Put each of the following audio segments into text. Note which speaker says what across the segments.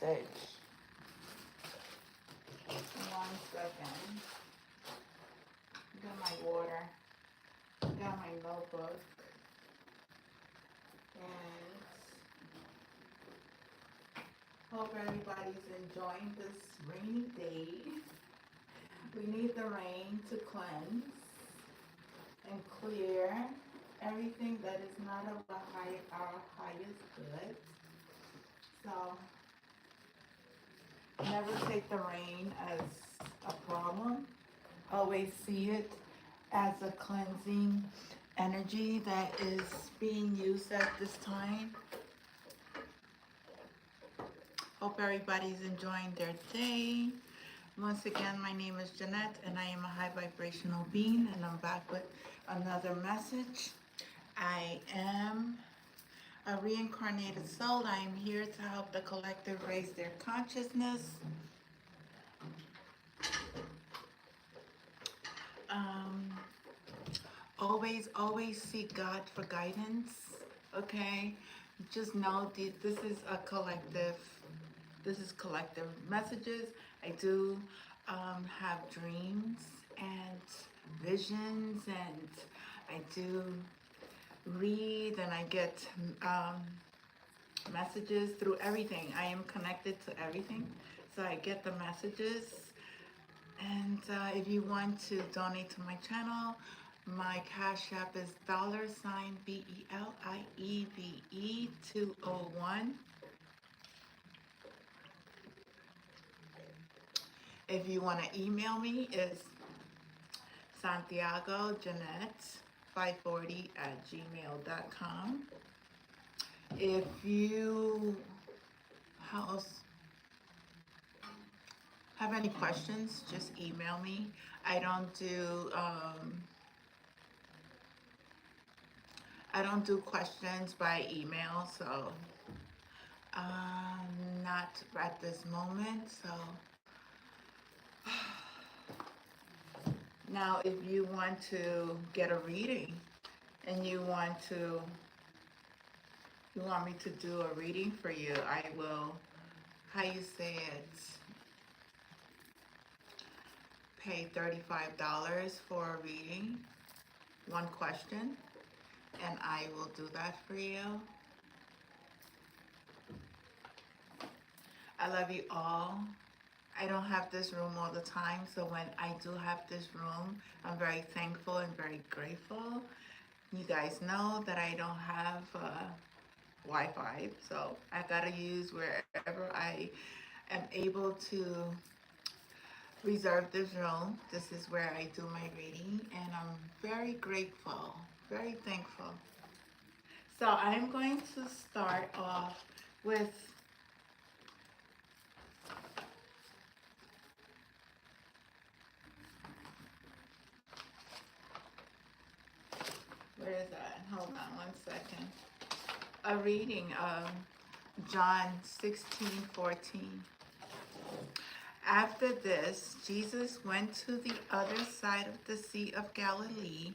Speaker 1: message. 1 second. Got my water. Got my notebook. And hope everybody's enjoying this rainy day. We need the rain to cleanse and clear everything that is not of our highest good. So never take the rain as a problem. Always see it as a cleansing energy that is being used at this time. Hope everybody's enjoying their day. Once again, my name is Jeanette, and I am a high vibrational being, and I'm back with another message. I am a reincarnated soul. I am here to help the collective raise their consciousness. Um, always seek God for guidance. Okay, just know this is a collective. This is collective messages. I do have dreams and visions, and I do read, and I get messages through everything. I am connected to everything, so I get the messages. And if you want to donate to my channel, my Cash App is $BELIEVE201. If you want to email me, it's SantiagoJeanette540@gmail.com. If you have any questions, just email me. I don't do questions by email, so not at this moment. So now, if you want to get a reading and you want me to do a reading for you, I will, how you say it, pay $35 for a reading, one question, and I will do that for you. I love you all. I don't have this room all the time, so when I do have this room, I'm very thankful and very grateful. You guys know that I don't have Wi-Fi, so I gotta use wherever I am able to reserve this room. This is where I do my reading, and I'm very grateful, very thankful. So I'm going to start off with where is that? Hold on 1 second. A reading of John 16:14. After this, Jesus went to the other side of the Sea of Galilee,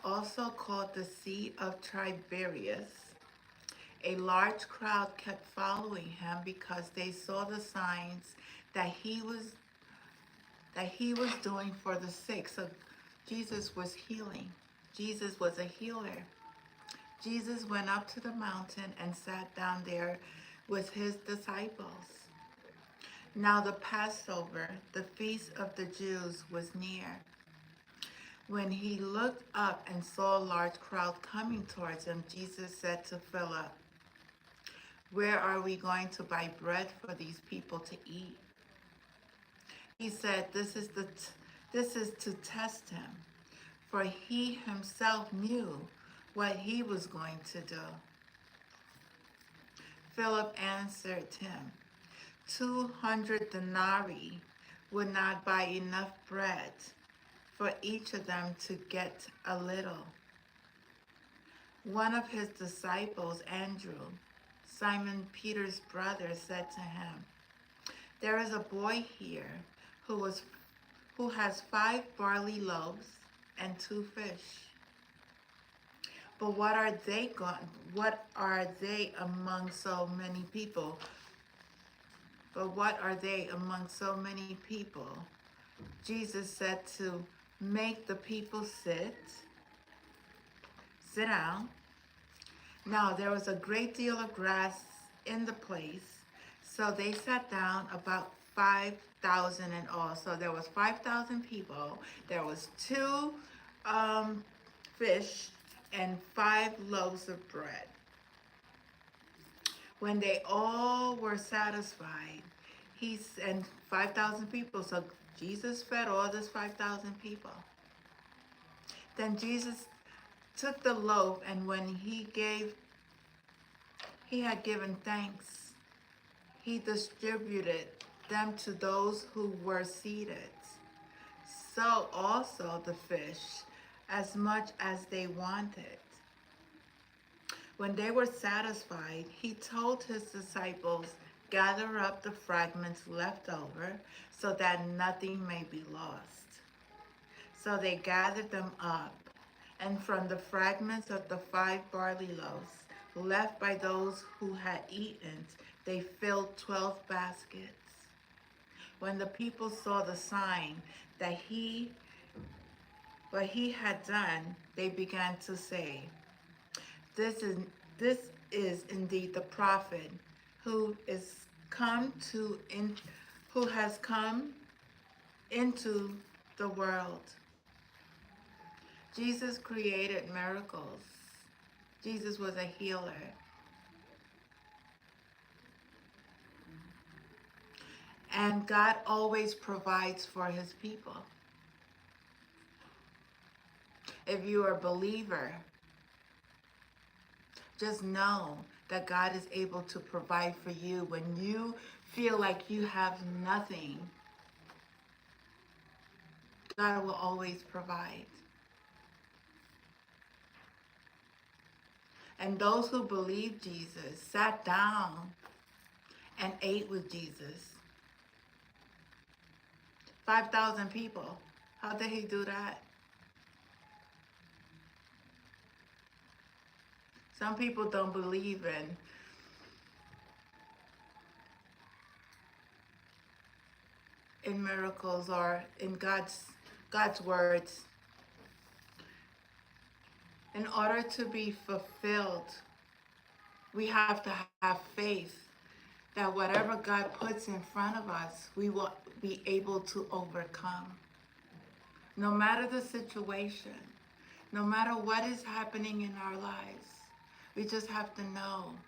Speaker 1: also called the Sea of Tiberias. A large crowd kept following him because they saw the signs that he was doing for the sick. So Jesus was healing. Jesus was a healer. Jesus went up to the mountain and sat down there with his disciples. Now the Passover, the feast of the Jews, was near. When he looked up and saw a large crowd coming towards him, Jesus said to Philip, "Where are we going to buy bread for these people to eat?" He said, This is to test him, for he himself knew what he was going to do. Philip answered him, 200 denarii would not buy enough bread for each of them to get a little. One of his disciples, Andrew, Simon Peter's brother, said to him, "There is a boy here who has 5 barley loaves and 2 fish. But what are they among so many people?" but what are they among so many people? Jesus said to make the people sit down. Now there was a great deal of grass in the place, so they sat down, about 5,000 in all. So there was 5,000 people. There was two fish and 5 loaves of bread. When they all were satisfied, and 5,000 people. So Jesus fed all this 5,000 people. Then Jesus took the loaf, and when he had given thanks, he distributed them to those who were seated. So also the fish, as much as they wanted. When they were satisfied, he told his disciples, gather up the fragments left over, so that nothing may be lost. So they gathered them up, and from the fragments of the 5 barley loaves left by those who had eaten, they filled 12 baskets. When the people saw the sign that what he had done, they began to say, This is indeed the prophet who has come into the world. Jesus created miracles. Jesus was a healer. And God always provides for his people. If you are a believer, just know that God is able to provide for you when you feel like you have nothing. God will always provide. And those who believed Jesus sat down and ate with Jesus. 5,000 people. How did he do that? Some people don't believe in miracles or in God's words. In order to be fulfilled, we have to have faith that whatever God puts in front of us, we will be able to overcome. No matter the situation, no matter what is happening in our lives, we just have to know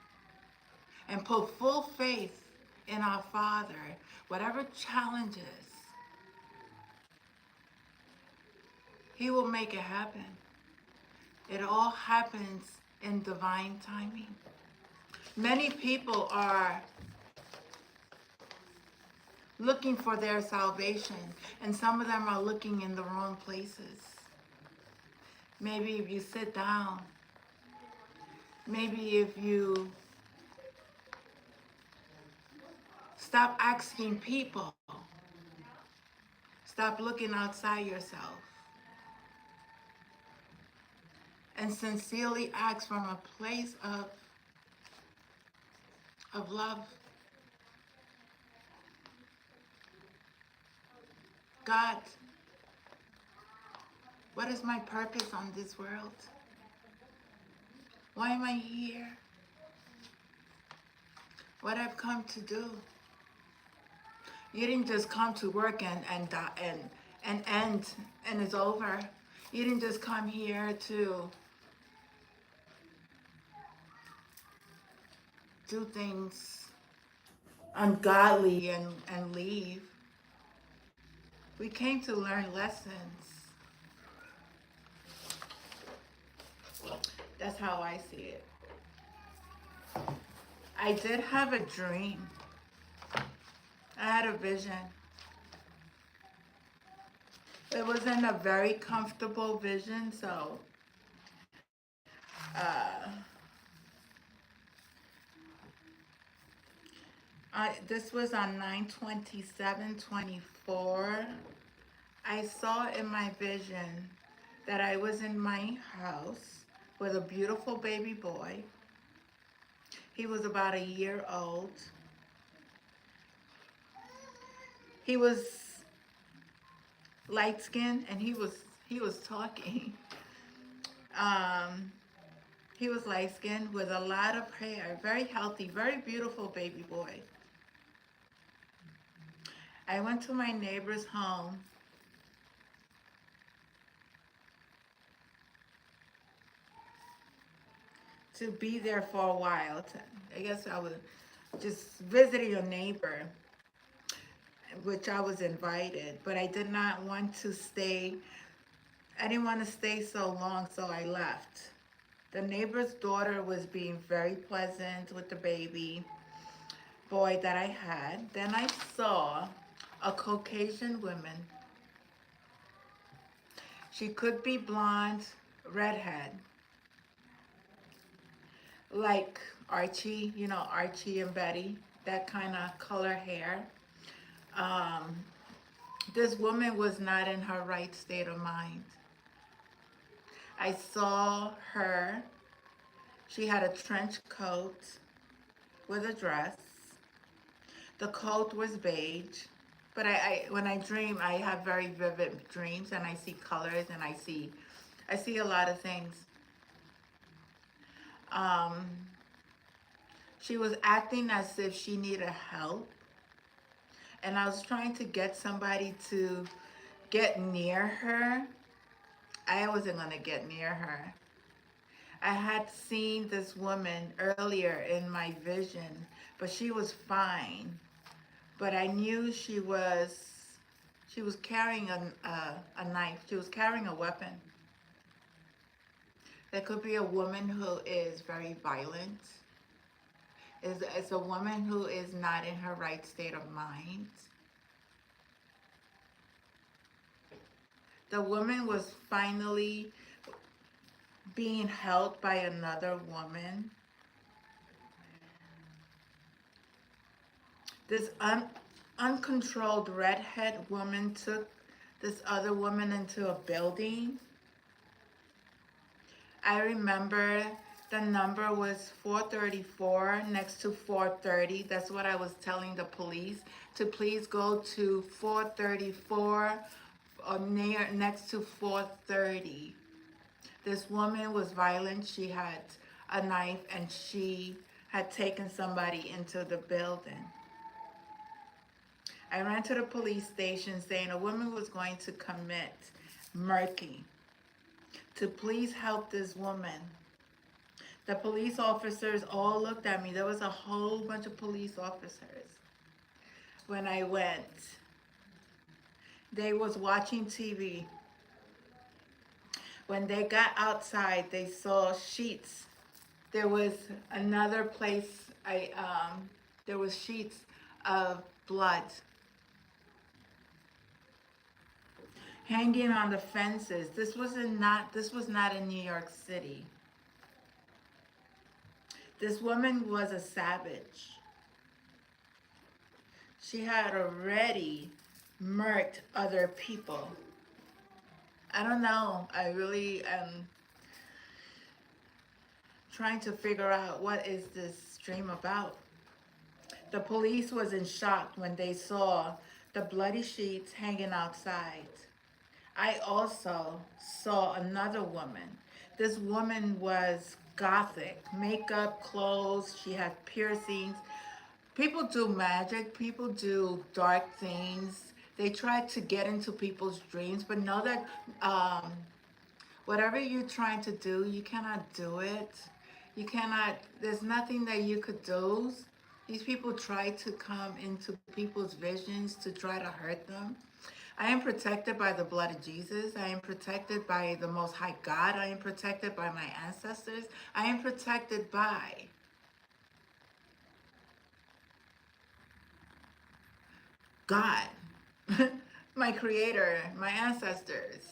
Speaker 1: and put full faith in our Father. Whatever challenges, he will make it happen. It all happens in divine timing. Many people are looking for their salvation, and some of them are looking in the wrong places. Maybe if you sit down, maybe if you stop asking people, stop looking outside yourself, and sincerely ask from a place of love. God, what is my purpose on this world? Why am I here? What I've come to do? You didn't just come to work and end and it's over. You didn't just come here to do things ungodly and leave. We came to learn lessons. That's how I see it. I did have a dream. I had a vision. It wasn't a very comfortable vision, so this was on 9/27/24. I saw in my vision that I was in my house with a beautiful baby boy. He was about a year old. He was light skinned and he was talking. Um, he was light skinned with a lot of hair, very healthy, very beautiful baby boy. I went to my neighbor's home to be there for a while. I guess I was just visiting a neighbor, which I was invited, but I did not want to stay. I didn't want to stay so long, so I left. The neighbor's daughter was being very pleasant with the baby boy that I had. Then I saw a Caucasian woman. She could be blonde, redhead, like Archie, Archie and Betty, that kind of color hair. Um, this woman was not in her right state of mind. I saw her. She had a trench coat with a dress. The coat was beige. But when I dream, I have very vivid dreams and I see colors and I see a lot of things. Um, she was acting as if she needed help. And I was trying to get somebody to get near her. I wasn't going to get near her. I had seen this woman earlier in my vision, but she was fine. But I knew she was carrying a knife. She was carrying a weapon. There could be a woman who is very violent. Is a woman who is not in her right state of mind. The woman was finally being held by another woman. This uncontrolled redhead woman took this other woman into a building. I remember the number was 434 next to 430. That's what I was telling the police, to please go to 434 or next to 430. This woman was violent. She had a knife and she had taken somebody into the building. I ran to the police station saying a woman was going to commit murder, to please help this woman. The police officers all looked at me. There was a whole bunch of police officers. When I went, they was watching TV. When they got outside, they saw sheets. There was another place, there was sheets of blood hanging on the fences. This was not in New York City. This woman was a savage. She had already murdered other people. I don't know. I really am trying to figure out what is this dream about. The police was in shock when they saw the bloody sheets hanging outside. I also saw another woman. This woman was gothic, makeup, clothes, she had piercings. People do magic, people do dark things. They try to get into people's dreams, but know that whatever you're trying to do, you cannot do it. You cannot, there's nothing that you could do. These people try to come into people's visions to try to hurt them. I am protected by the blood of Jesus. I am protected by the Most High God. I am protected by my ancestors. I am protected by God, my creator, my ancestors,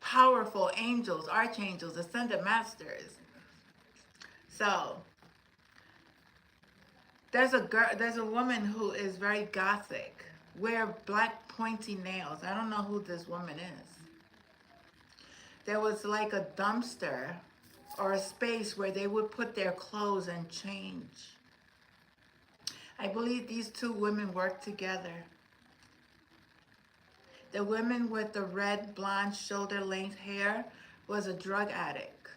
Speaker 1: powerful angels, archangels, ascended masters. So there's a woman who is very gothic, wear black pointy nails. I don't know who this woman is. There was like a dumpster or a space where they would put their clothes and change. I believe these two women worked together. The woman with the red blonde shoulder length hair was a drug addict.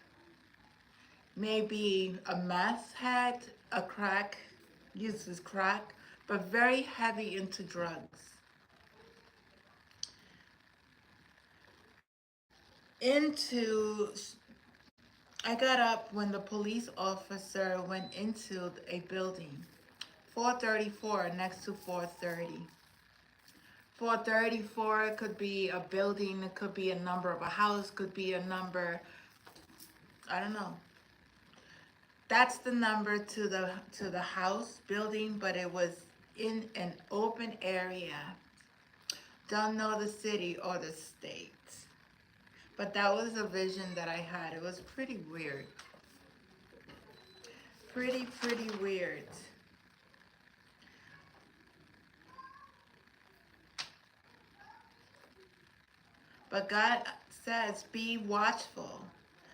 Speaker 1: Maybe a meth head, a crack, uses crack, but very heavy into drugs. Into I got up when the police officer went into a building. 434 next to 430. 434 could be a building, it could be a number of a house, could be a number, I don't know. That's the number to the house building, but it was in an open area. Don't know the city or the state. But that was a vision that I had. It was pretty weird. Pretty weird. But God says, be watchful,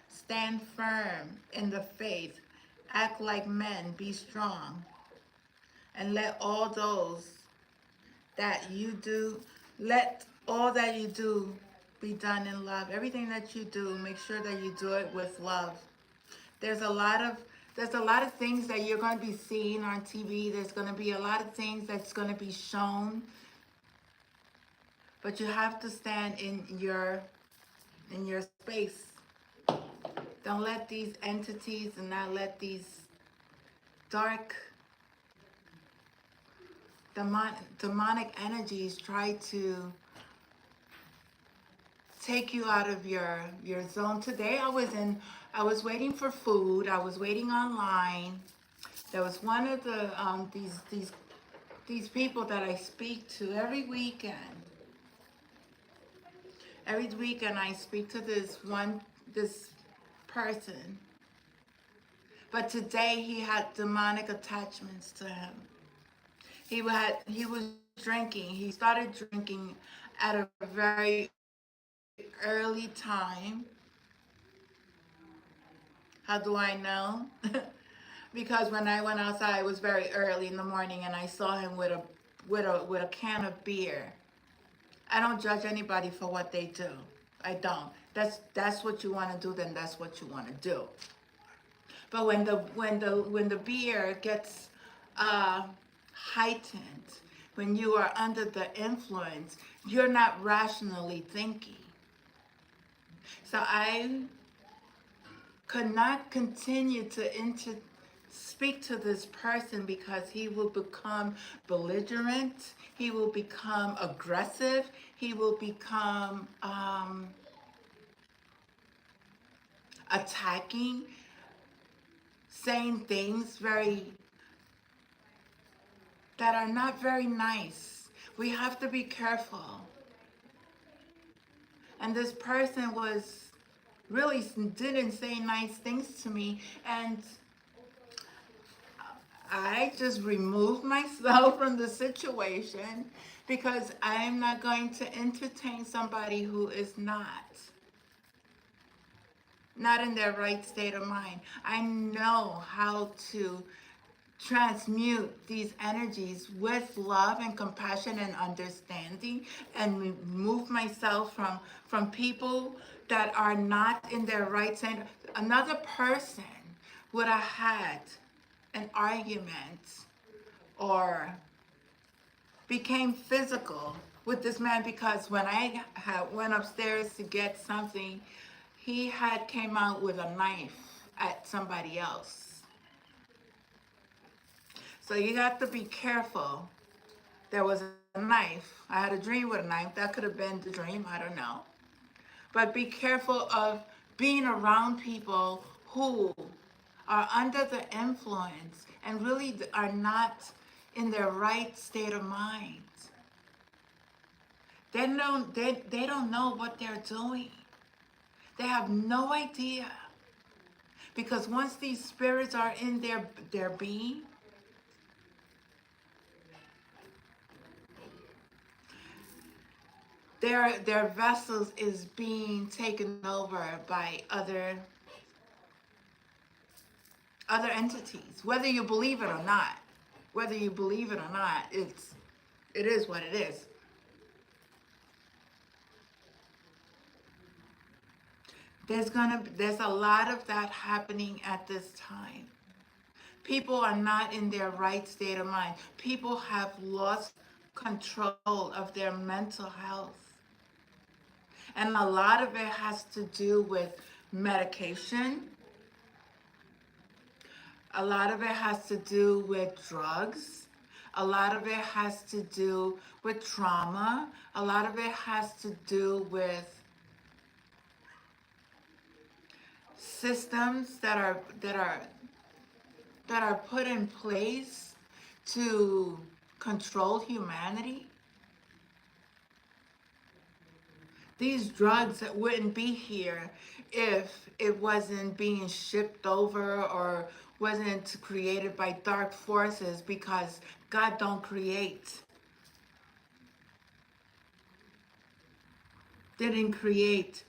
Speaker 1: stand firm in the faith, act like men, be strong, and let all those that you do, let all that you do be done in love. Everything that you do, make sure that you do it with love. There's a lot of things that you're going to be seeing on TV. There's going to be a lot of things that's going to be shown, but you have to stand in your space. Don't let these entities and not let these dark demonic energies try to take you out of your zone. Today I was waiting for food. I was waiting online. There was one of the these people that I speak to every weekend. Every weekend I speak to this person. But today he had demonic attachments to him. He was drinking. He started drinking at a very early time. How do I know? Because when I went outside, it was very early in the morning, and I saw him with a can of beer. I don't judge anybody for what they do. I don't. That's what you want to do. Then that's what you want to do. But when the beer gets heightened, when you are under the influence, you're not rationally thinking. So I could not continue to speak to this person because he will become belligerent, he will become aggressive, he will become attacking, saying things that are not very nice. We have to be careful. And this person really didn't say nice things to me, and I just removed myself from the situation because I'm not going to entertain somebody who is not in their right state of mind. I know how to transmute these energies with love and compassion and understanding, and remove myself from people that are not in their right state. Another person would have had an argument or became physical with this man because when I went upstairs to get something, he had came out with a knife at somebody else. So you have to be careful. There was a knife. I had a dream with a knife. That could have been the dream. I don't know. But be careful of being around people who are under the influence and really are not in their right state of mind. They don't know what they're doing. They have no idea. Because once these spirits are in their being, their vessels is being taken over by other entities. Whether you believe it or not, it is what it is. There's a lot of that happening at this time. People are not in their right state of mind. People have lost control of their mental health. And a lot of it has to do with medication. A lot of it has to do with drugs. A lot of it has to do with trauma. A lot of it has to do with systems that are put in place to control humanity. These drugs wouldn't be here if it wasn't being shipped over or wasn't created by dark forces, because God don't create. Didn't create.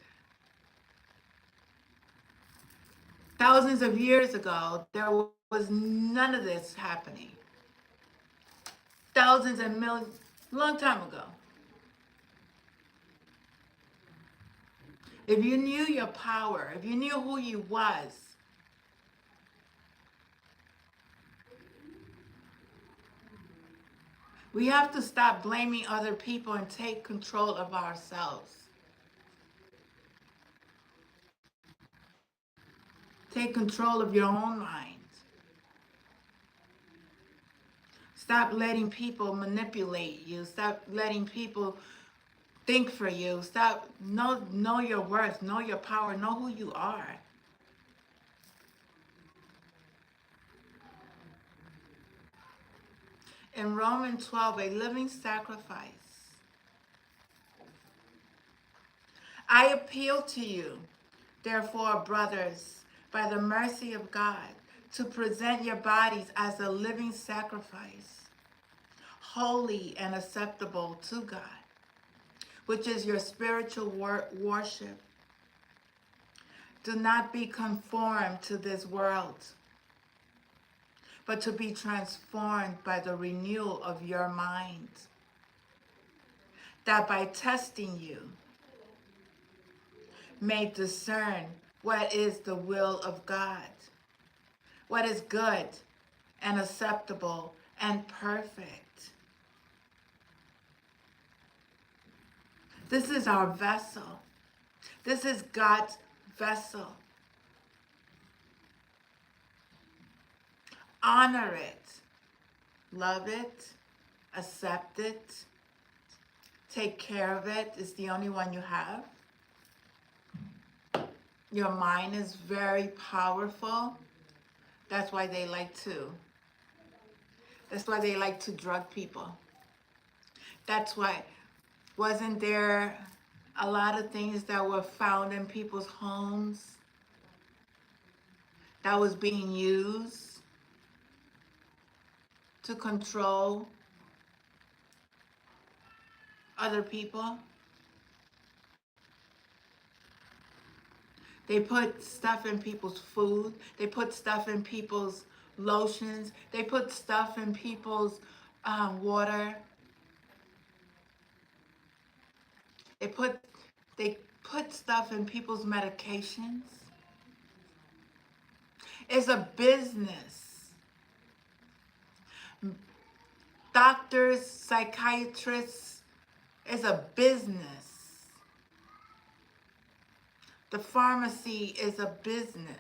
Speaker 1: Thousands of years ago, there was none of this happening. Thousands and millions, long time ago. If you knew your power, if you knew who you was, we have to stop blaming other people and take control of ourselves. Take control of your own mind. Stop letting people manipulate you. Stop letting people think for you. Stop. Know your worth. Know your power. Know who you are. In Romans 12, a living sacrifice. I appeal to you, therefore, brothers, by the mercy of God, to present your bodies as a living sacrifice, holy and acceptable to God, which is your spiritual worship. Do not be conformed to this world, but to be transformed by the renewal of your mind, that by testing you may discern what is the will of God, what is good and acceptable and perfect. This is our vessel. This is God's vessel. Honor it, love it, accept it, take care of it. It's the only one you have. Your mind is very powerful. That's why they like to. That's why they like to drug people. That's why, wasn't there a lot of things that were found in people's homes that was being used to control other people? They put stuff in people's food. They put stuff in people's lotions. They put stuff in people's water. They put stuff in people's medications. It's a business. Doctors, psychiatrists, it's a business. The pharmacy is a business.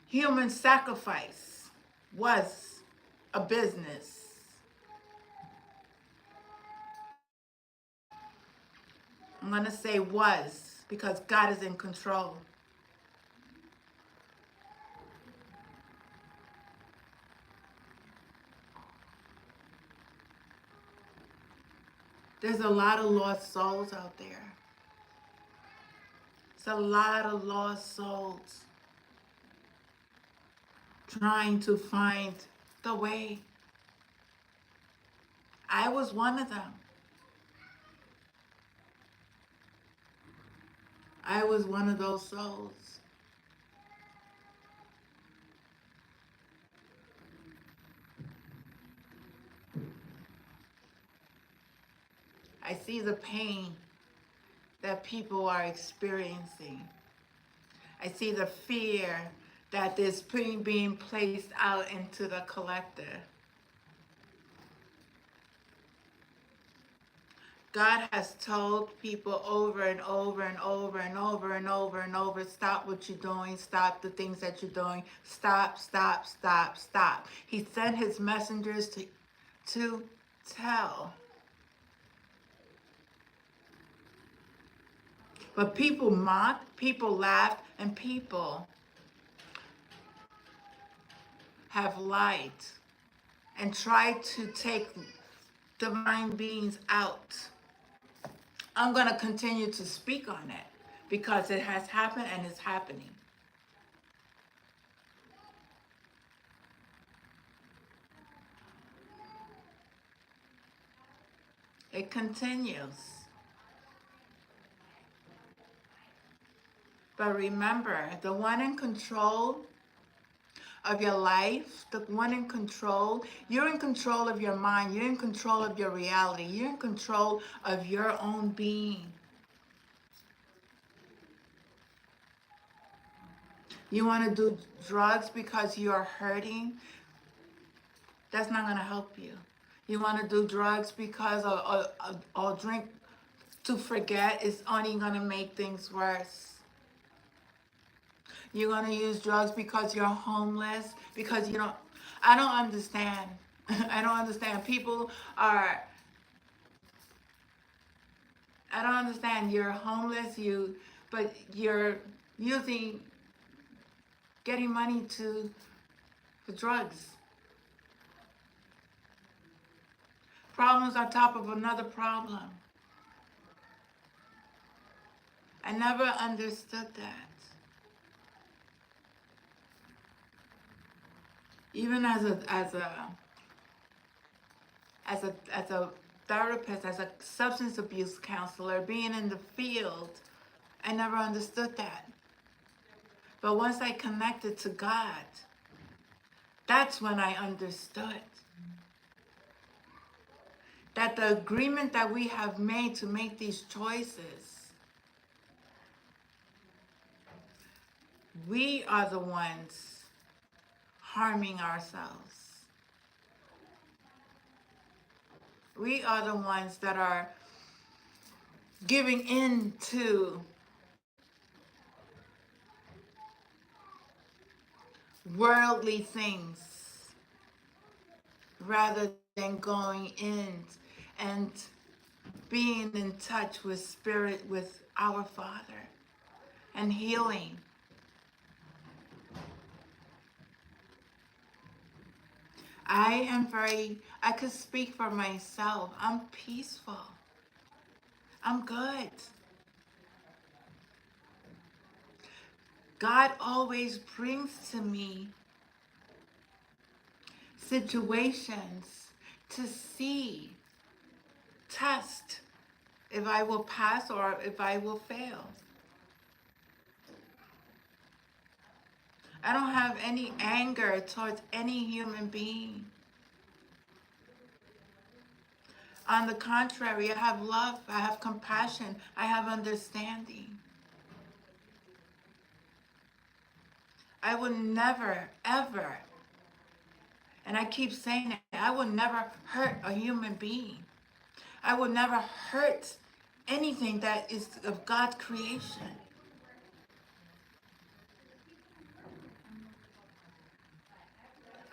Speaker 1: Human sacrifice was a business. I'm going to say was, because God is in control. There's a lot of lost souls out there. It's a lot of lost souls trying to find the way. I was one of them. I was one of those souls. I see the pain that people are experiencing. I see the fear that is being placed out into the collective. God has told people over and over and over and over and over and over, stop what you're doing, stop the things that you're doing, stop, stop, stop, stop. He sent his messengers to tell. But people mocked, people laughed, and people have lied and tried to take divine beings out. I'm going to continue to speak on it because it has happened and it's happening. It continues. But remember, the one in control of your life, the one in control, you're in control of your mind, you're in control of your reality, you're in control of your own being. You want to do drugs because you are hurting? That's not going to help you. You want to do drugs because or drink to forget is only going to make things worse. You're going to use drugs because you're homeless, because you don't. I don't understand. I don't understand. People are. I don't understand. You're homeless, but you're using, getting money for drugs. Problems on top of another problem. I never understood that. Even as a therapist, as a substance abuse counselor, being in the field, I never understood that. But once I connected to God, that's when I understood that the agreement that we have made to make these choices, we are the ones harming ourselves. We are the ones that are giving in to worldly things rather than going in and being in touch with spirit, with our Father, and healing. I could speak for myself. I'm peaceful. I'm good. God always brings to me situations to see, test if I will pass or if I will fail. I don't have any anger towards any human being. On the contrary, I have love, I have compassion, I have understanding. I will never, ever, and I keep saying it, I will never hurt a human being. I will never hurt anything that is of God's creation.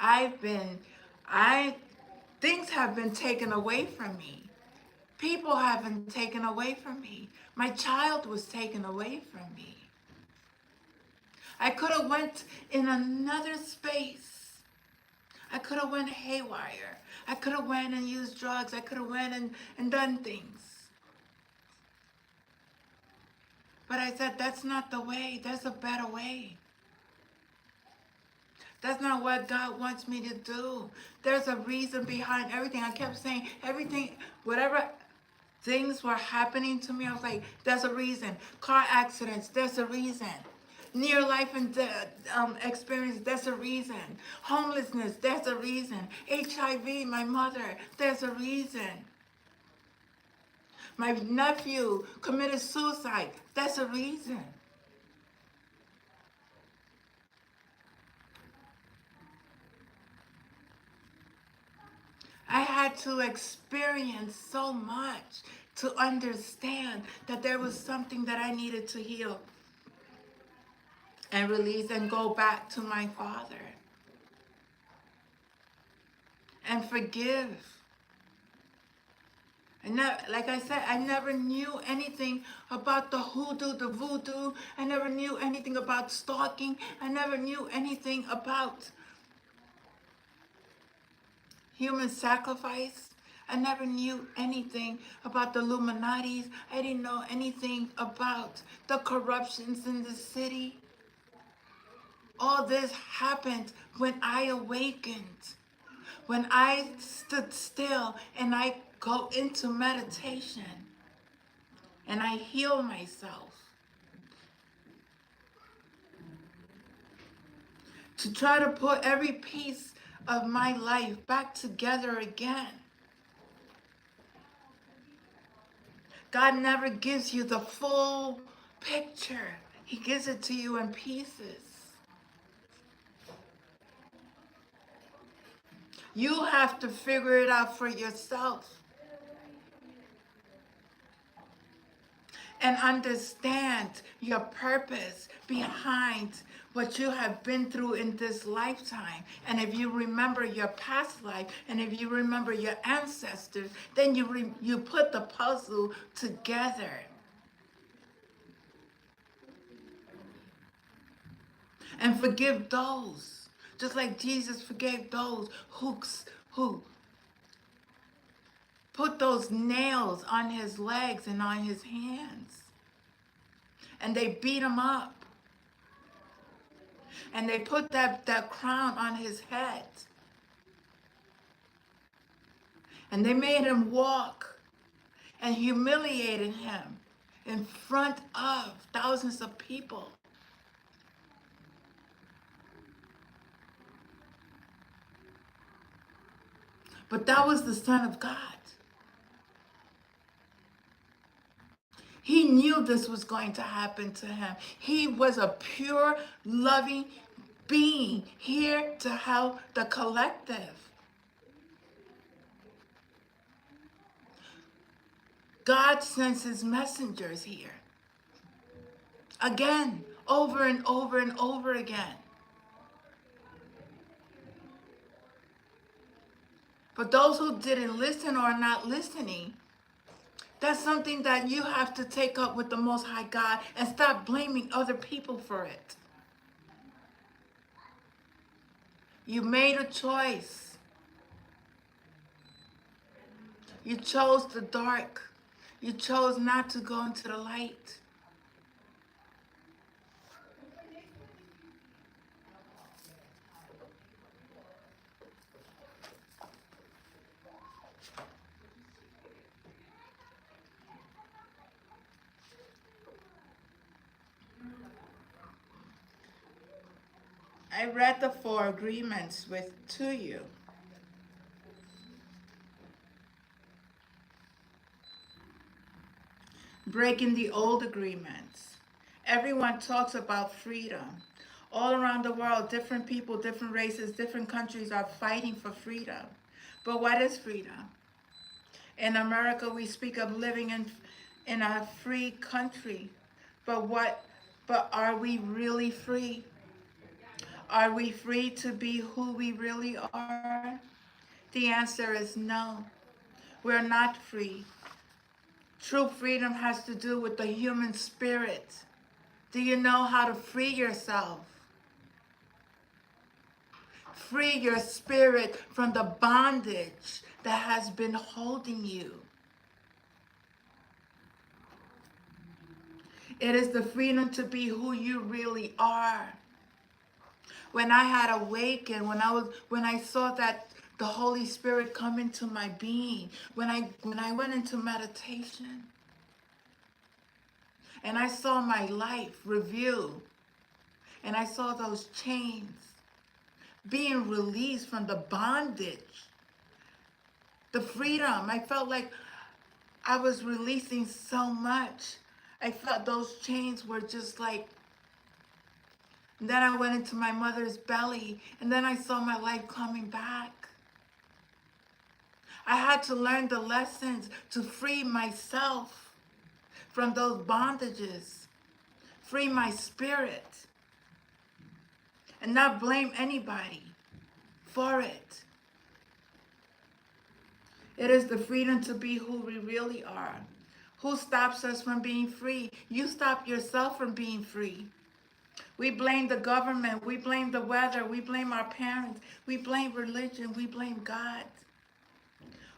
Speaker 1: I things have been taken away from me. People have been taken away from me. My child was taken away from me. I could have went in another space. I could have went haywire. I could have went and used drugs. I could have went and done things. But I said, that's not the way. There's a better way. That's not what God wants me to do. There's a reason behind everything. I kept saying everything, whatever Things were happening to me. I was like, there's a reason. Car accidents, there's a reason. Near life and death experience, there's a reason. Homelessness, there's a reason. HIV, my mother, there's a reason. My nephew committed suicide, there's a reason. I had to experience so much to understand that there was something that I needed to heal and release and go back to my Father and forgive. And like I said, I never knew anything about the hoodoo, the voodoo. I never knew anything about stalking. I never knew anything about human sacrifice. I never knew anything about the Illuminatis. I didn't know anything about the corruptions in the city. All this happened when I awakened, when I stood still and I go into meditation and I heal myself. To try to put every piece of my life back together again. God never gives you the full picture. He gives it to you in pieces. You have to figure it out for yourself and understand your purpose behind what you have been through in this lifetime. And if you remember your past life and if you remember your ancestors, then you put the puzzle together. And forgive those, just like Jesus forgave those who put those nails on his legs and on his hands. And they beat him up. And they put that crown on his head. And they made him walk and humiliated him in front of thousands of people. But that was the Son of God. He knew this was going to happen to him. He was a pure, loving being here to help the collective. God sends his messengers here. Again, over and over and over again. But those who didn't listen or are not listening, that's something that you have to take up with the Most High God and stop blaming other people for it. You made a choice. You chose the dark. You chose not to go into the light. I read the 4 agreements to you. Breaking the old agreements. Everyone talks about freedom. All around the world, different people, different races, different countries are fighting for freedom. But what is freedom? In America, we speak of living in a free country. But are we really free? Are we free to be who we really are? The answer is no. We're not free. True freedom has to do with the human spirit. Do you know how to free yourself? Free your spirit from the bondage that has been holding you. It is the freedom to be who you really are. When I had awakened, when I saw that the Holy Spirit come into my being. When I went into meditation and I saw my life review, and I saw those chains being released from the bondage, the freedom. I felt like I was releasing so much. I felt those chains were just like, and then I went into my mother's belly, and then I saw my life coming back. I had to learn the lessons to free myself from those bondages, free my spirit, and not blame anybody for it. It is the freedom to be who we really are. Who stops us from being free? You stop yourself from being free. We blame the government, we blame the weather, we blame our parents, we blame religion, we blame God.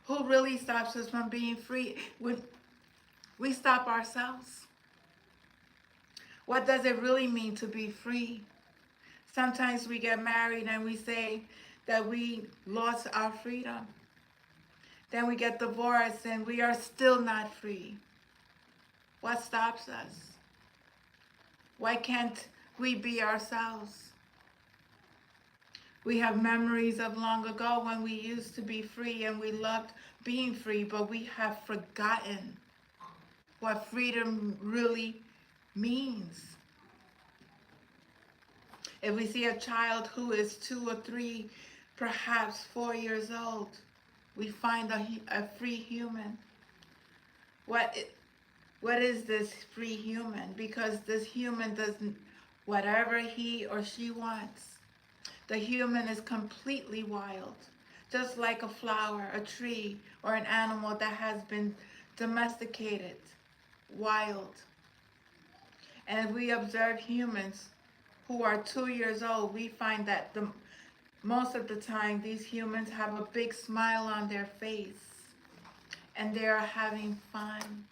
Speaker 1: Who really stops us from being free? We stop ourselves. What does it really mean to be free? Sometimes we get married and we say that we lost our freedom. Then we get divorced and we are still not free. What stops us? Why can't we be ourselves? We have memories of long ago when we used to be free and we loved being free, but we have forgotten what freedom really means. If we see a child who is 2 or 3, perhaps 4 years old, we find a free human. What is this free human? Because this human doesn't, whatever he or she wants. The human is completely wild, just like a flower, a tree, or an animal that has been domesticated, wild. And we observe humans who are 2 years old, we find that most of the time these humans have a big smile on their face and they are having fun.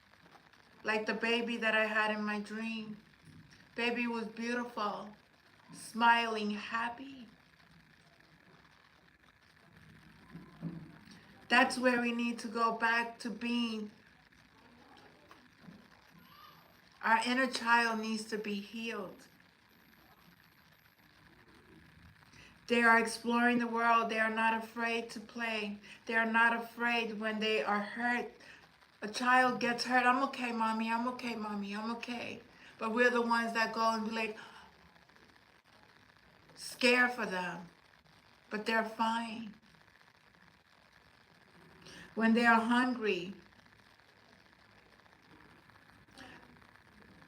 Speaker 1: Like the baby that I had in my dream. Baby was beautiful, smiling, happy. That's where we need to go back to being. Our inner child needs to be healed. They are exploring the world. They are not afraid to play. They are not afraid when they are hurt. A child gets hurt. I'm okay, mommy. I'm okay, mommy. I'm okay. But we're the ones that go and be like, scared for them. But they're fine. When they are hungry,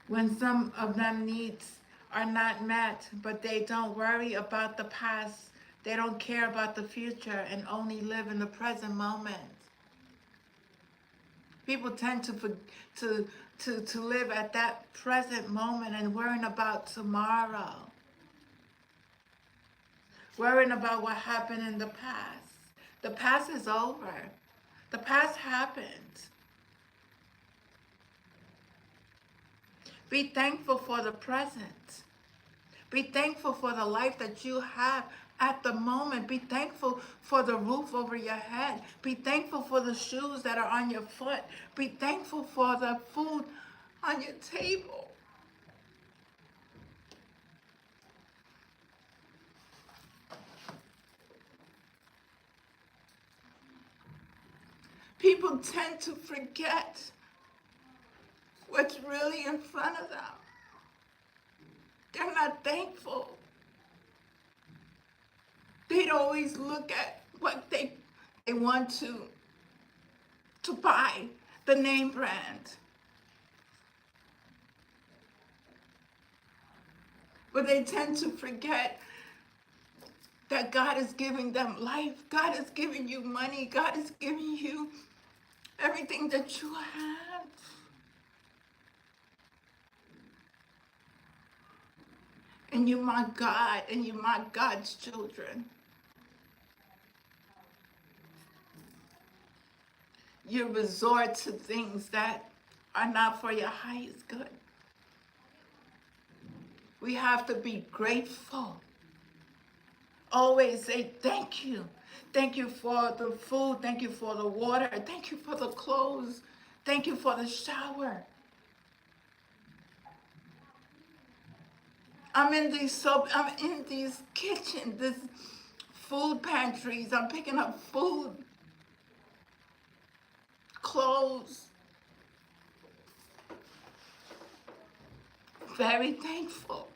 Speaker 1: when some of them needs are not met, but they don't worry about the past, they don't care about the future and only live in the present moment. People tend to live at that present moment and worrying about tomorrow, worrying about what happened in the past. The past is over. The past happened. Be thankful for the present. Be thankful for the life that you have at the moment. Be thankful for the roof over your head. Be thankful for the shoes that are on your foot. Be thankful for the food on your table. People tend to forget what's really in front of them. They're not thankful. They'd always look at what they want to buy, the name brand. But they tend to forget that God is giving them life. God is giving you money. God is giving you everything that you have. And you're my God, and you're my God's children. You resort to things that are not for your highest good. We have to be grateful Always say thank you. Thank you for the food. Thank you for the water. Thank you for the clothes. Thank you for the shower. I'm in these kitchen, this food pantries. I'm picking up food, clothes. Very thankful.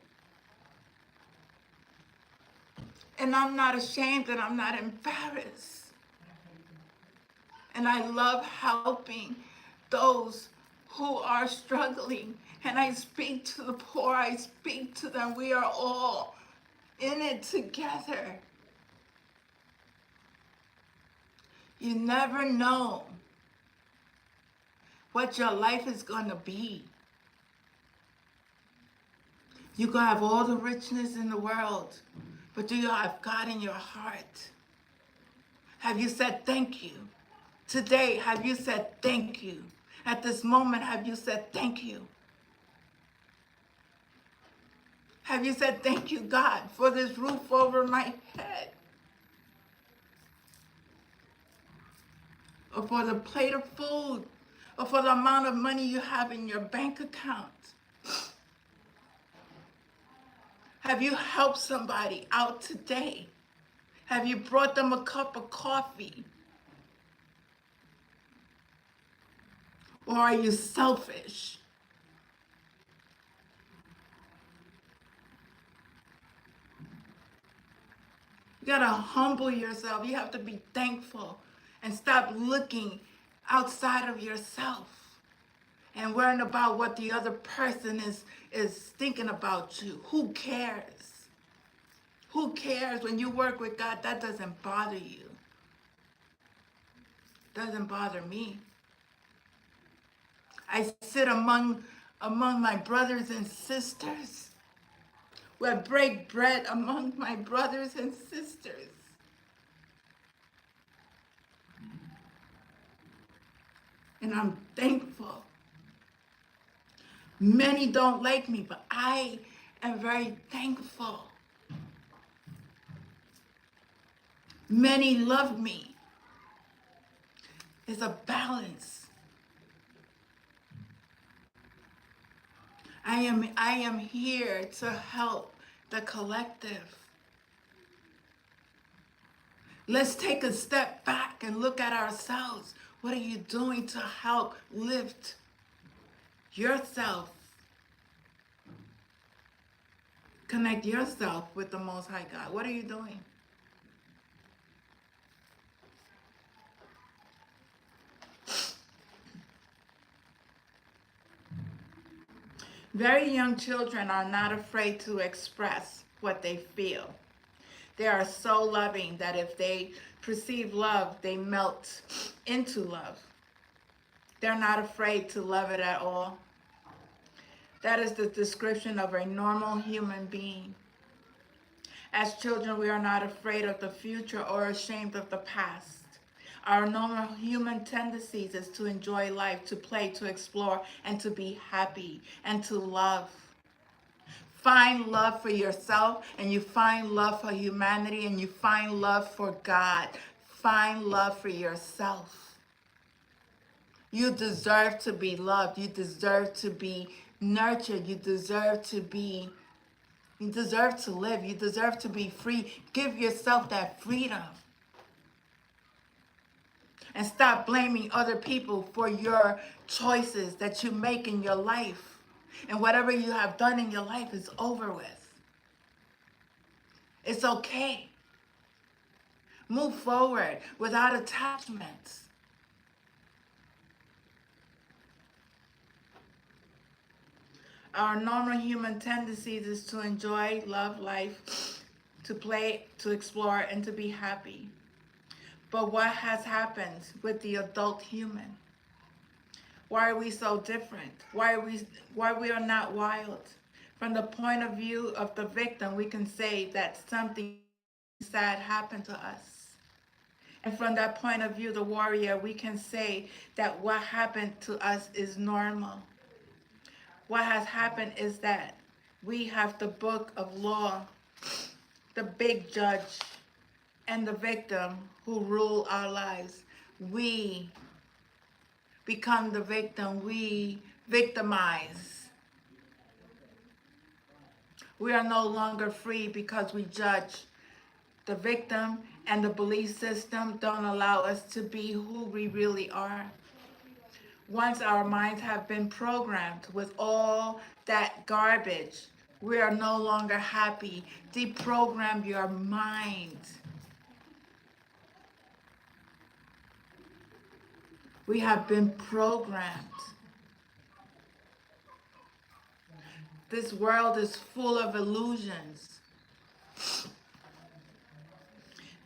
Speaker 1: And I'm not ashamed and I'm not embarrassed. And I love helping those who are struggling. And I speak to the poor, I speak to them. We are all in it together. You never know what your life is going to be. You can have all the richness in the world, but do you have God in your heart? Have you said thank you? Today, have you said thank you? At this moment, have you said thank you? Have you said thank you, God, for this roof over my head? Or for the plate of food? Or for the amount of money you have in your bank account? Have you helped somebody out today? Have you brought them a cup of coffee? Or are you selfish? You gotta humble yourself. You have to be thankful and stop looking outside of yourself and worrying about what the other person is thinking about you. Who cares? Who cares? When you work with God, that doesn't bother you. Doesn't bother me. I sit among my brothers and sisters. We break bread among my brothers and sisters. And I'm thankful. Many don't like me, but I am very thankful. Many love me. It's a balance. I am here to help the collective. Let's take a step back and look at ourselves. What are you doing to help lift yourself? Connect yourself with the Most High God. What are you doing? Very young children are not afraid to express what they feel. They are so loving that if they perceive love, they melt into love. They're not afraid to love it at all. That is the description of a normal human being. As children, we are not afraid of the future or ashamed of the past. Our normal human tendencies is to enjoy life, to play, to explore, and to be happy, and to love. Find love for yourself, and you find love for humanity, and you find love for God. Find love for yourself. You deserve to be loved. You deserve to be nurtured. You deserve to live. You deserve to be free. Give yourself that freedom. And stop blaming other people for your choices that you make in your life. And whatever you have done in your life is over with. It's okay. Move forward without attachments. Our normal human tendencies is to enjoy, love life, to play, to explore, and to be happy. But what has happened with the adult human? Why are we so different? Why we are not wild? From the point of view of the victim, we can say that something sad happened to us. And from that point of view, the warrior, we can say that what happened to us is normal. What has happened is that we have the book of law the big judge and the victim who rule our lives. We become the victim. We victimize. We are no longer free because we judge. The victim and the belief system don't allow us to be who we really are. Once our minds have been programmed with all that garbage, we are no longer happy. Deprogram your mind. We have been programmed. This world is full of illusions.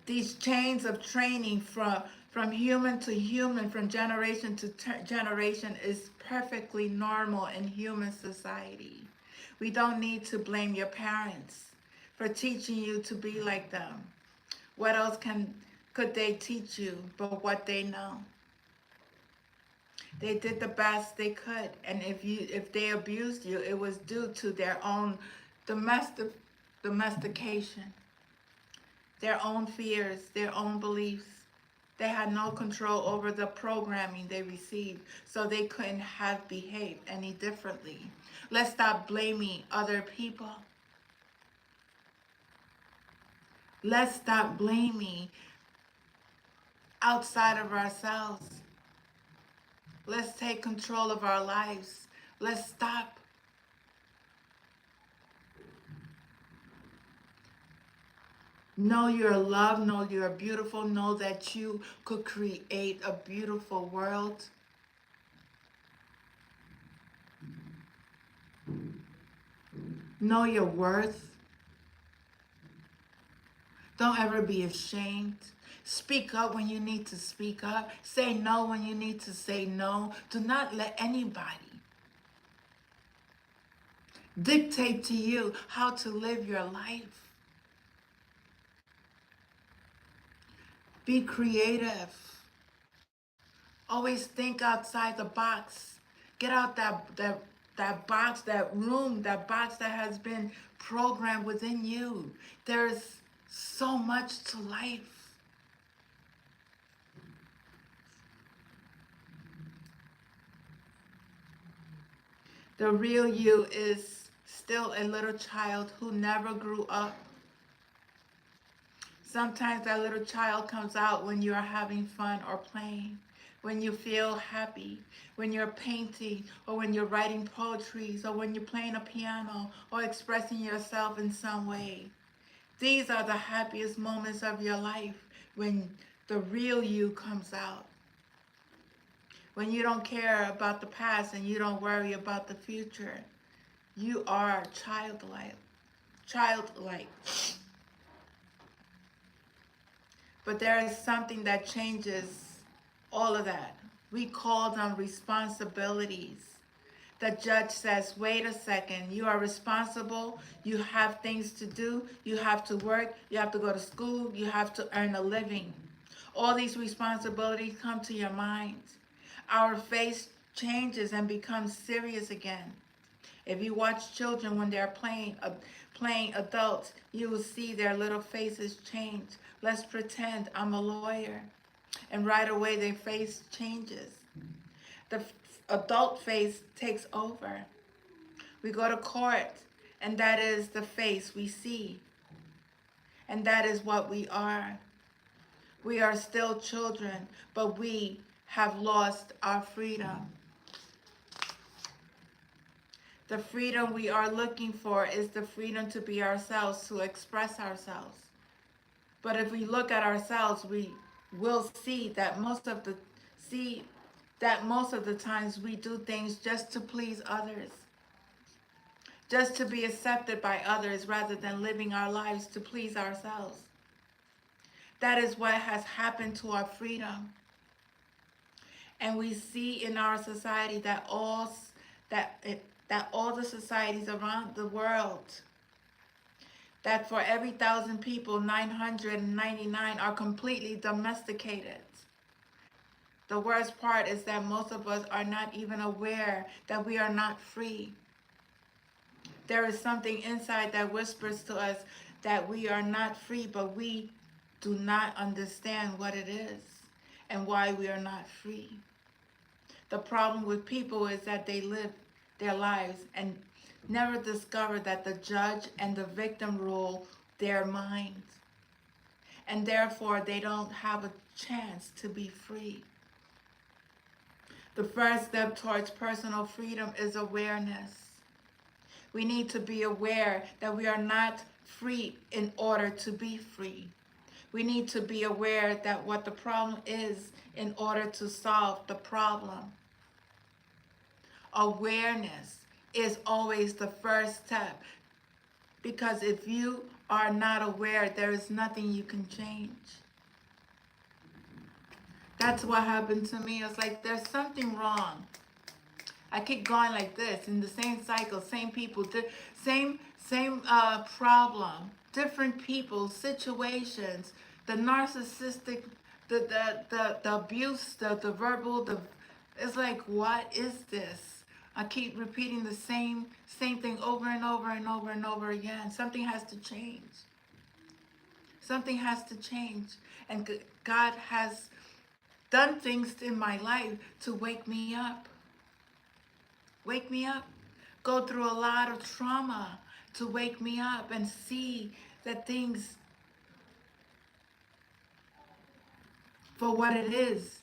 Speaker 1: These chains of training from human to human, from generation to generation, is perfectly normal in human society. We don't need to blame your parents for teaching you to be like them. What else could they teach you but what they know? They did the best they could, and if they abused you, it was due to their own domestication, their own fears, their own beliefs. They had no control over the programming they received, so they couldn't have behaved any differently. Let's stop blaming other people. Let's stop blaming outside of ourselves. Let's take control of our lives. Let's stop. Know you're loved, know you're beautiful, know that you could create a beautiful world. Know your worth. Don't ever be ashamed. Speak up when you need to speak up. Say no when you need to say no. Do not let anybody dictate to you how to live your life. Be creative. Always think outside the box. Get out that box, that room, that box that has been programmed within you. There's so much to life. The real you is still a little child who never grew up. Sometimes that little child comes out when you are having fun or playing, when you feel happy, when you're painting, or when you're writing poetry, or when you're playing a piano, or expressing yourself in some way. These are the happiest moments of your life, when the real you comes out. When you don't care about the past and you don't worry about the future. You are childlike. Childlike. But there is something that changes all of that. We call them responsibilities. The judge says, wait a second, you are responsible, you have things to do, you have to work, you have to go to school, you have to earn a living. All these responsibilities come to your mind. Our face changes and becomes serious again. If you watch children when they're playing adults, you will see their little faces change. Let's pretend I'm a lawyer. And right away their face changes. The adult face takes over. We go to court, and that is the face we see. And that is what we are. We are still children, but we have lost our freedom. The freedom we are looking for is the freedom to be ourselves, to express ourselves. But if we look at ourselves, we will see that most of the times we do things just to please others, just to be accepted by others rather than living our lives to please ourselves. That is what has happened to our freedom. And we see in our society that all the societies around the world, that for every 1,000 people, 999 are completely domesticated. The worst part is that most of us are not even aware that we are not free. There is something inside that whispers to us that we are not free, but we do not understand what it is and why we are not free. The problem with people is that they live their lives and never discover that the judge and the victim rule their minds. And therefore, they don't have a chance to be free. The first step towards personal freedom is awareness. We need to be aware that we are not free in order to be free. We need to be aware that what the problem is in order to solve the problem. Awareness is always the first step, because if you are not aware, there is nothing you can change. That's what happened to me. It's like there's something wrong. I keep going like this in the same cycle, same people, same problem, different people, situations, the narcissistic, the abuse, the verbal, it's like, what is this? I keep repeating the same thing over and over and over and over again. Something has to change. Something has to change. And God has done things in my life to wake me up. Wake me up. Go through a lot of trauma to wake me up and see that things for what it is.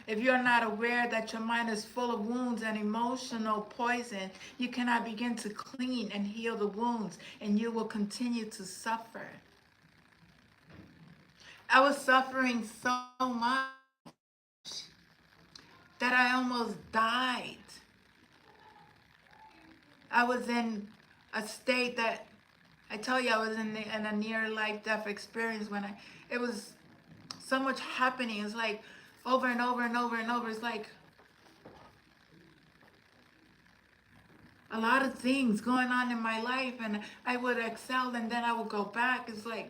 Speaker 1: If you're not aware that your mind is full of wounds and emotional poison, you cannot begin to clean and heal the wounds, and you will continue to suffer. I was suffering so much that I almost died. I was in a state that, I tell you, I was in a near life death experience when it was so much happening. It's like over and over and over and over. It's like a lot of things going on in my life, and I would excel and then I would go back. It's like,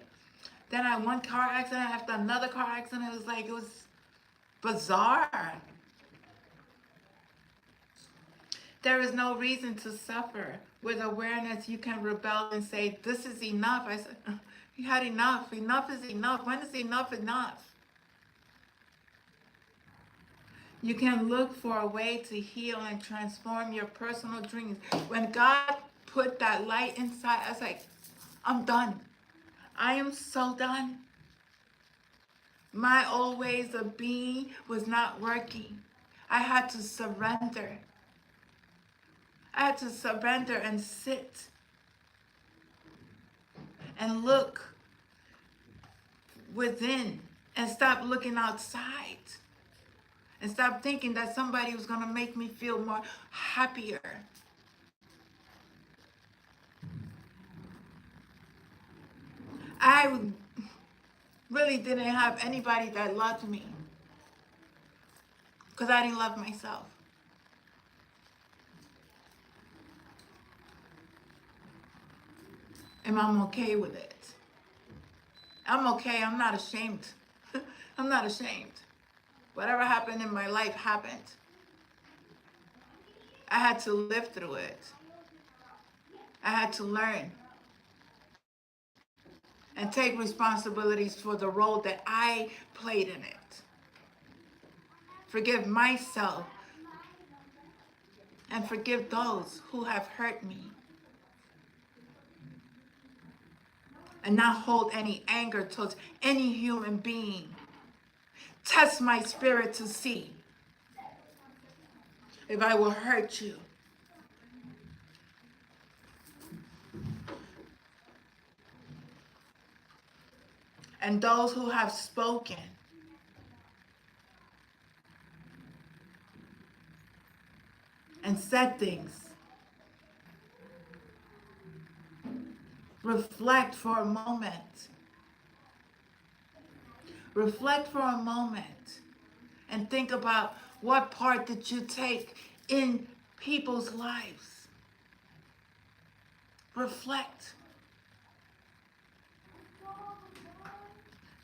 Speaker 1: then I had one car accident after another car accident. It was like, it was bizarre. There is no reason to suffer. With awareness, you can rebel and say, this is enough. I said, you had enough. Enough is enough. When is enough enough? You can look for a way to heal and transform your personal dreams. When God put that light inside, I was like, I'm done. I am so done. My old ways of being was not working. I had to surrender. I had to surrender and sit and look within and stop looking outside and stop thinking that somebody was going to make me feel more happier. I really didn't have anybody that loved me because I didn't love myself. And I'm okay with it. I'm okay. I'm not ashamed. I'm not ashamed. Whatever happened in my life happened. I had to live through it. I had to learn and take responsibilities for the role that I played in it. Forgive myself and forgive those who have hurt me. And not hold any anger towards any human being. Test my spirit to see if I will hurt you. And those who have spoken, and said things, reflect for a moment. Reflect for a moment and think about what part did you take in people's lives. Reflect.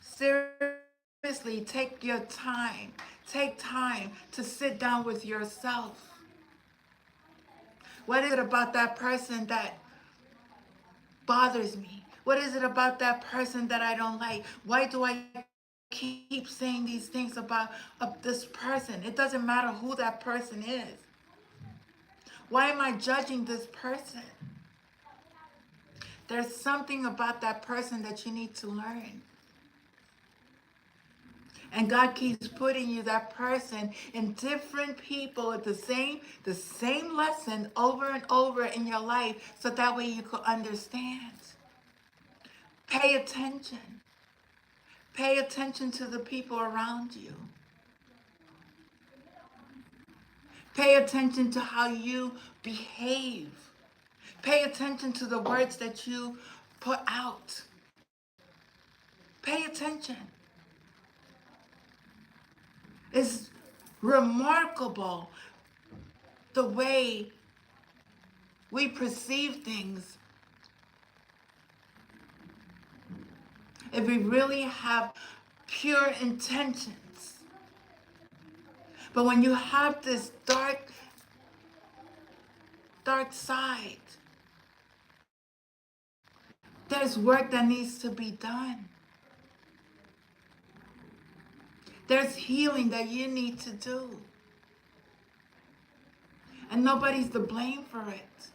Speaker 1: Seriously, take your time. Take time to sit down with yourself. What is it about that person that bothers me? What is it about that person that I don't like? Why do I keep saying these things about this person? It doesn't matter who that person is. Why am I judging this person? There's something about that person that you need to learn. And God keeps putting you that person in different people at the same lesson over and over in your life so that way you could understand. Pay attention. Pay attention to the people around you. Pay attention to how you behave. Pay attention to the words that you put out. Pay attention. It's remarkable the way we perceive things if we really have pure intentions. But when you have this dark side, there's work that needs to be done. There's healing that you need to do. And nobody's to blame for it.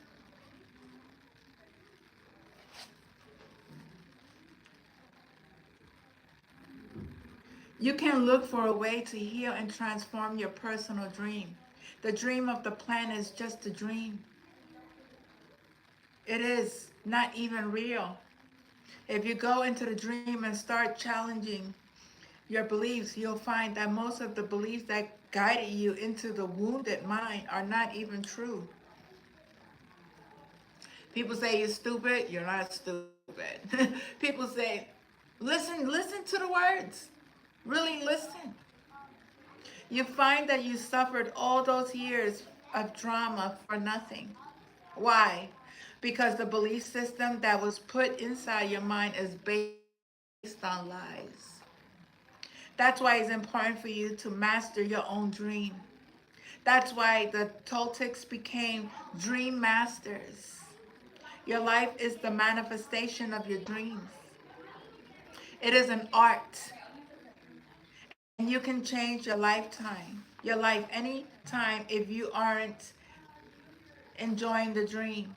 Speaker 1: You can look for a way to heal and transform your personal dream. The dream of the plan is just a dream. It is not even real. If you go into the dream and start challenging your beliefs, you'll find that most of the beliefs that guided you into the wounded mind are not even true. People say you're stupid, you're not stupid. People say, listen to the words. Really listen. You find that you suffered all those years of drama for nothing. Why? Because the belief system that was put inside your mind is based on lies. That's why it's important for you to master your own dream. That's why the Toltecs became dream masters. Your life is the manifestation of your dreams. It is an art. And you can change your life any time if you aren't enjoying the dream.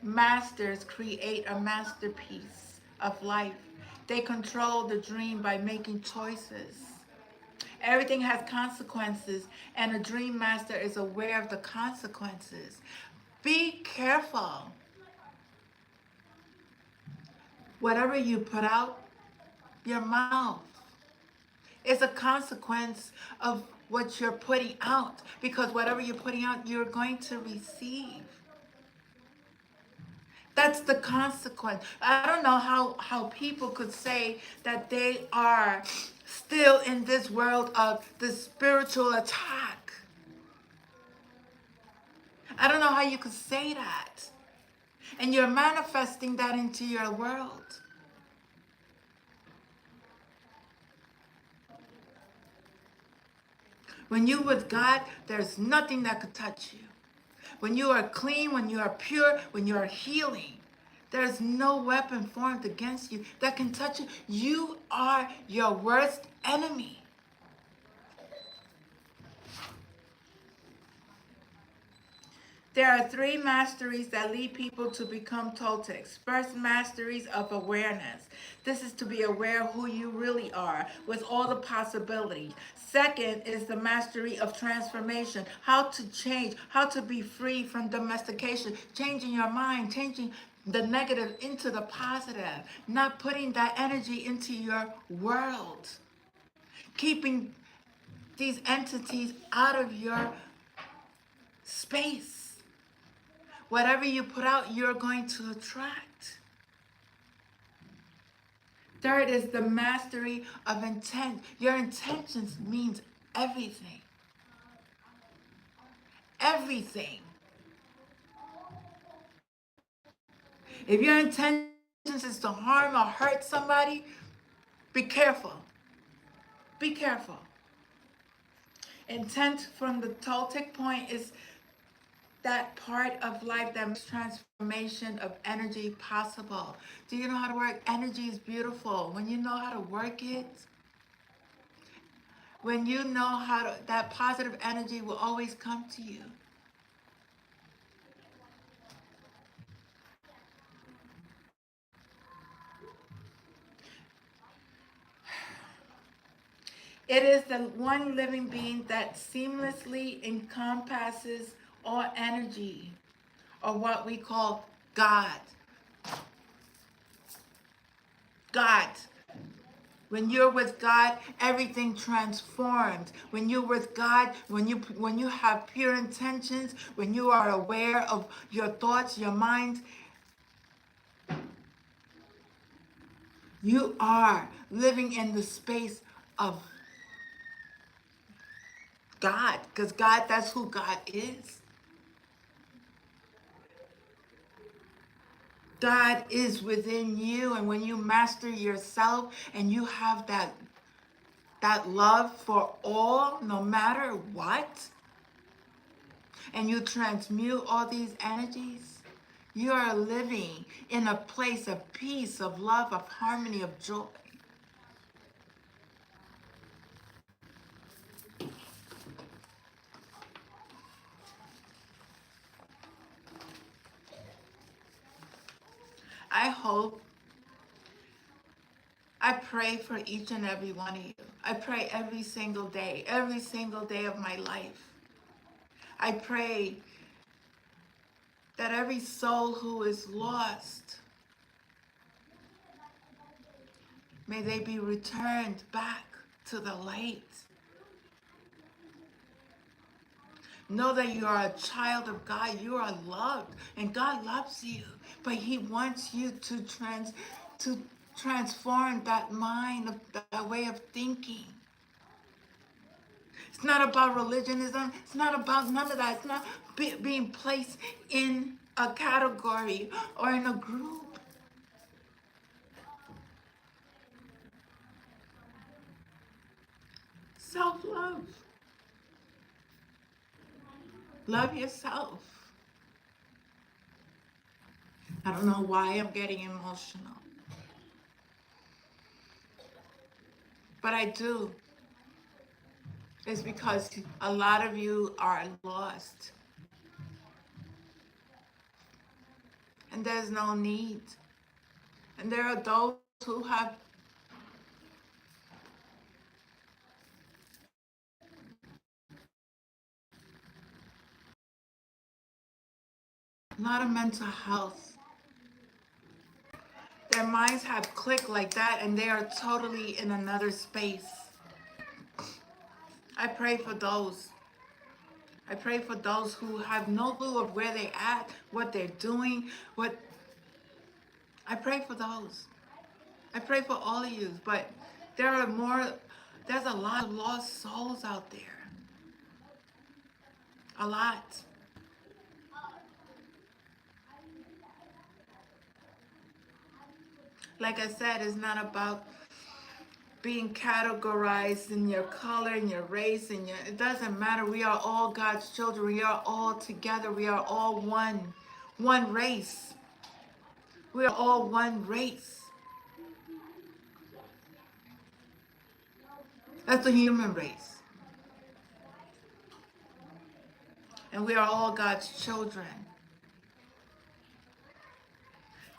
Speaker 1: Masters create a masterpiece of life. They control the dream by making choices. Everything has consequences, and a dream master is aware of the consequences. Be careful. Whatever you put out your mouth is a consequence of what you're putting out, because whatever you're putting out, you're going to receive. That's the consequence. I don't know how people could say that they are still in this world of the spiritual attack. I don't know how you could say that. And you're manifesting that into your world. When you're with God, there's nothing that could touch you. When you are clean, when you are pure, when you are healing, there's no weapon formed against you that can touch you. You are your worst enemy. There are three masteries that lead people to become Toltecs. First, masteries of awareness. This is to be aware of who you really are with all the possibilities. Second is the mastery of transformation. How to change, how to be free from domestication, changing your mind, changing the negative into the positive, not putting that energy into your world, keeping these entities out of your space. Whatever you put out, you're going to attract. Third is the mastery of intent. Your intentions means everything. Everything. If your intentions is to harm or hurt somebody, be careful. Be careful. Intent from the Toltec point is that part of life that makes transformation of energy possible. Do you know how to work? Energy is beautiful. When you know how to work it, when you know how to, that positive energy will always come to you. It is the one living being that seamlessly encompasses all energy, or what we call God. God. When you're with God, everything transforms. When you're with God, when you have pure intentions, when you are aware of your thoughts, your mind, you are living in the space of God, because God, that's who God is. God is within you, and when you master yourself and you have that love for all, no matter what, and you transmute all these energies, you are living in a place of peace, of love, of harmony, of joy. I hope, I pray for each and every one of you. I pray every single day of my life. I pray that every soul who is lost, may they be returned back to the light. Know that you are a child of God. You are loved, and God loves you. But He wants you to transform that mind, of that way of thinking. It's not about religionism. It's not about none of that. It's not being placed in a category or in a group. Self-love. Love yourself. I don't know why I'm getting emotional, but I do. It's because a lot of you are lost, and there's no need. And there are those who have a lot of mental health. Their minds have clicked like that, and they are totally in another space. I pray for those. I pray for those who have no clue of where they at, what they're doing, what I pray for those. I pray for all of you, but there's a lot of lost souls out there. A lot. Like I said, it's not about being categorized in your color and your race and your, it doesn't matter. We are all God's children. We are all together. We are all one race. We are all one race. That's the human race. And we are all God's children.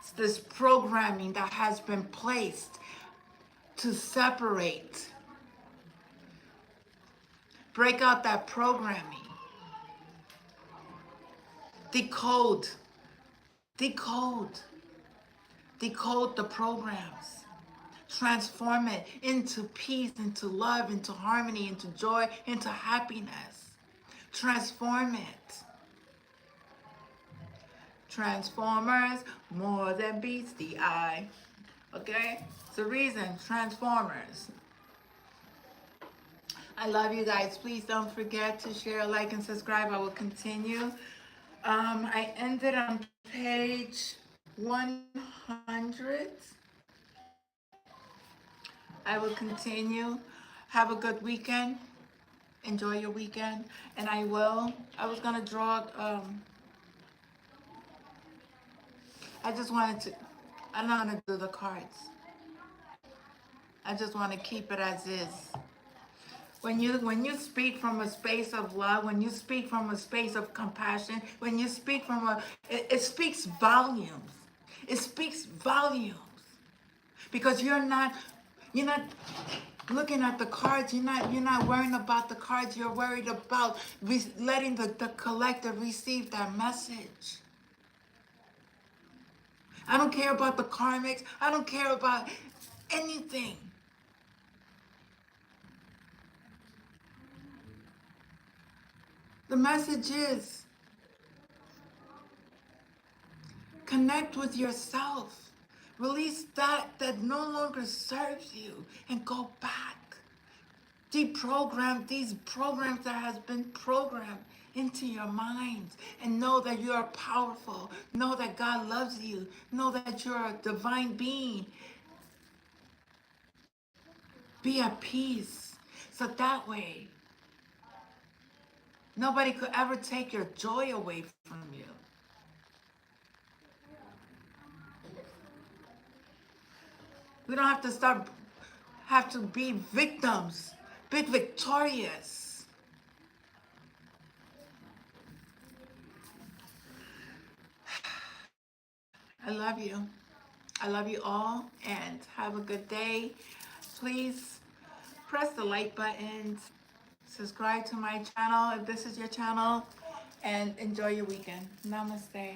Speaker 1: It's this programming that has been placed to separate. Break out that programming. Decode. Decode. Decode the programs. Transform it into peace, into love, into harmony, into joy, into happiness. Transform it. Transformers, more than beats the eye. Okay? It's the reason, Transformers. I love you guys. Please don't forget to share, like, and subscribe. I will continue. I ended on page 100. I will continue. Have a good weekend. Enjoy your weekend. And I was going to draw I just wanted to, I don't want to do the cards. I just want to keep it as is. When you speak from a space of love, when you speak from a space of compassion, when you speak from it speaks volumes. It speaks volumes because you're not looking at the cards. You're not worrying about the cards. You're worried about letting the collective receive that message. I don't care about the karmics. I don't care about anything. The message is connect with yourself. Release that no longer serves you and go back. Deprogram these programs that has been programmed into your minds and know that you are powerful. Know that God loves you. Know that you're a divine being. Be at peace. So that way, nobody could ever take your joy away from you. We don't have to be victims. Be victorious. I love you. I love you all and have a good day. Please press the like button, subscribe to my channel if this is your channel, and enjoy your weekend. Namaste.